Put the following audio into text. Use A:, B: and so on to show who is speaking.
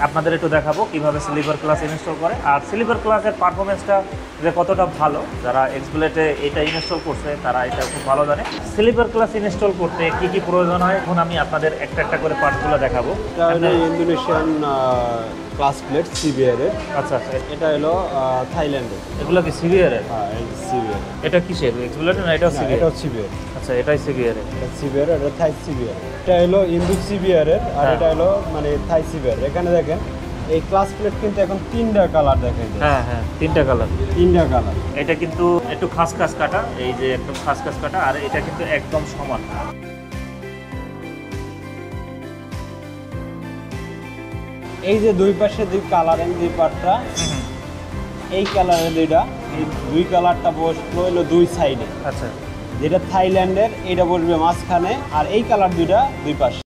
A: আপনাদের একটু দেখাবো কিভাবে স্লিপার ক্লাস ইনস্টল করে। আর স্লিপার ক্লাসের পারফরমেন্সটা যে কতটা ভালো, যারা এক্সপ্লেটে এটা ইনস্টল করছে তারা এটা খুব ভালো জানে। স্লিপার ক্লাস ইনস্টল করতে কি কি প্রয়োজন হয় এখন আমি আপনাদের একটা একটা করে পার্টসগুলো দেখাবো।
B: এটা হলো ইন্দোনেশিয়ান ক্লাস প্লেট সিবিআর এর।
A: আচ্ছা আচ্ছা,
B: এটা হলো থাইল্যান্ডের।
A: এগুলো কি সিবিআর এর?
B: হ্যাঁ, সিবিআর।
A: এটা কিসের, এক্সপ্লেটর না? এটাও সিবিআর?
B: এটাও সিবিআর।
A: আচ্ছা, এটাই সিবিআর এর।
B: এটা সিবিআর, এটা থাই সিবিআর। এটা হলো ইন্দুক সিবিআর এর, আর এটা হলো মানে থাই সিবিআর। এখানে দেখেন এই ক্লাস প্লেট কিন্তু এখন 3টা কালার দেখা যায়।
A: হ্যাঁ হ্যাঁ, 3টা কালার।
B: 3টা কালার।
A: এটা কিন্তু একটু খাসখাস কাটা, এই যে একদম খাসখাস কাটা, আর এটা কিন্তু একদম সমান।
B: এই যে দুই পাশে দুই কালারিং দুই পার্টটা, এই কালারের দুইটা, এই দুই কালারটা বসলো হলো দুই সাইডে।
A: আচ্ছা,
B: যেটা থাইল্যান্ডের এটা বসবে মাঝখানে, আর এই কালার দুইটা দুই পাশে।